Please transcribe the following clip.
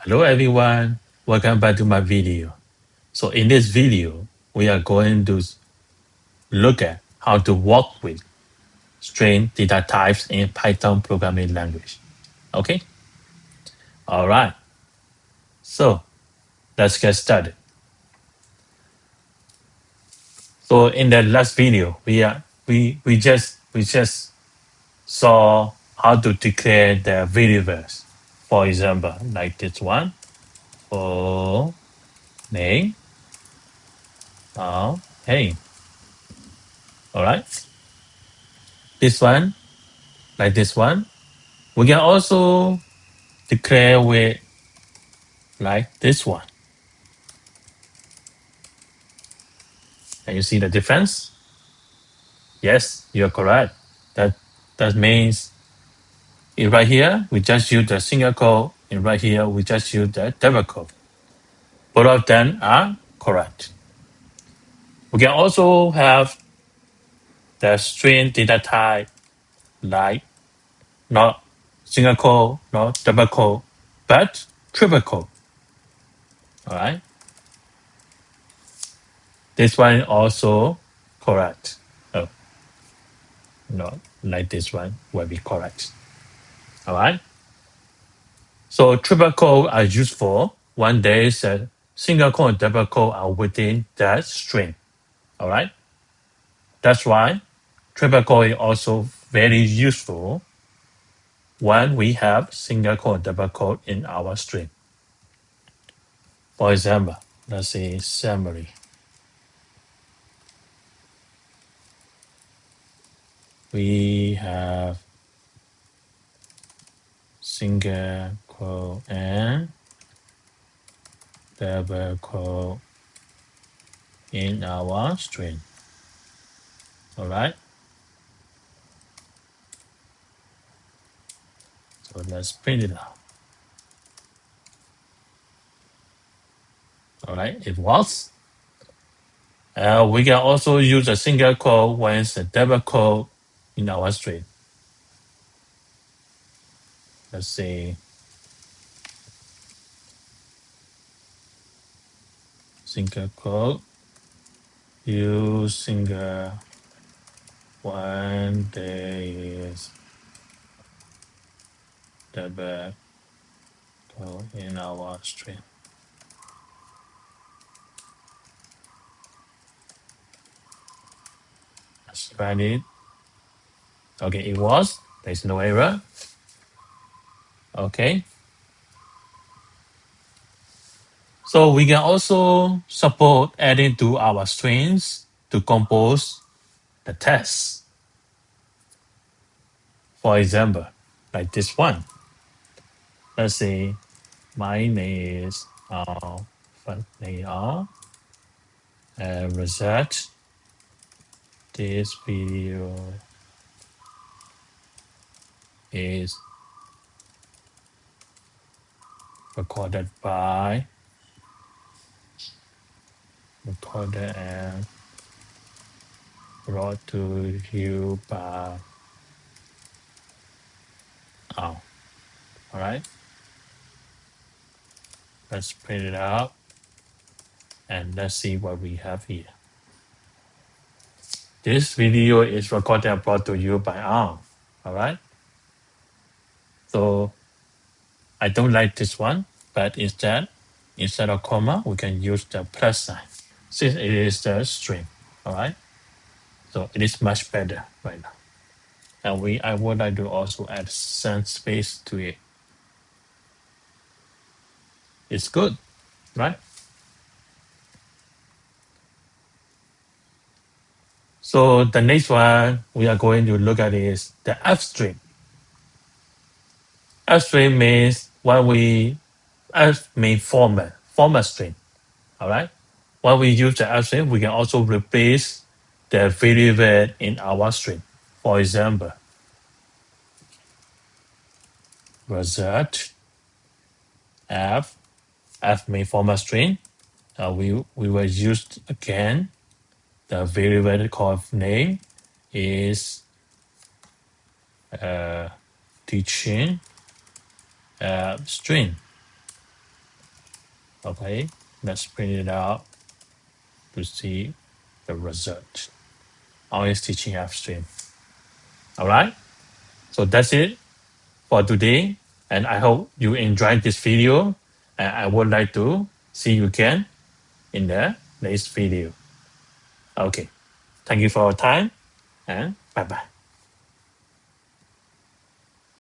Hello everyone, welcome back to my video. So in this video, we are going to look at how to work with string data types in Python programming language. Okay? All right. So let's get started. So in the last video, we just saw how to declare the variables. For example, like this one, for name, hey. All right. This one, like this one. We can also declare with like this one. Can you see the difference? Yes, you're correct. That means in right here, we just use the single quote. In right here, we just use the double quote. Both of them are correct. We can also have the string data type like not single quote, not double quote, but triple quote. All right. This one also correct. Oh, no, like this one will be correct. All right. So triple quote are useful when there is a single quote and double quote are within that string. All right. That's why triple quote is also very useful when we have single quote and double quote in our string. For example, let's say summary. We have single quote and double quote in our string. All right. So let's print it out. All right. It works. We can also use a single quote when it's a double quote in our string. Let's say single quote, use single when there is double quote in our string. Let's run it. Okay, it was. There's no error. Okay. So we can also support adding to our strings to compose the text. For example, like this one. Let's say my name is first name result. This video is recorded and brought to you by all right. Let's print it out and let's see what we have here. This video is recorded and brought to you by All right. So I don't like this one, but instead of comma, we can use the plus sign since it is the string. All right. So it is much better right now. And I would like to also add some space to it. It's good, right? So the next one we are going to look at is the F string. F string means when we F means format string. All right. When we use the F string, we can also replace the variable in our string. For example, result F means format string. We will use again the variable called name is teaching string. Okay, let's print it out to see the result. Always teaching upstream. All right, so that's it for today, and I hope you enjoyed this video. And I would like to see you again in the next video. Okay, thank you for your time, and bye bye.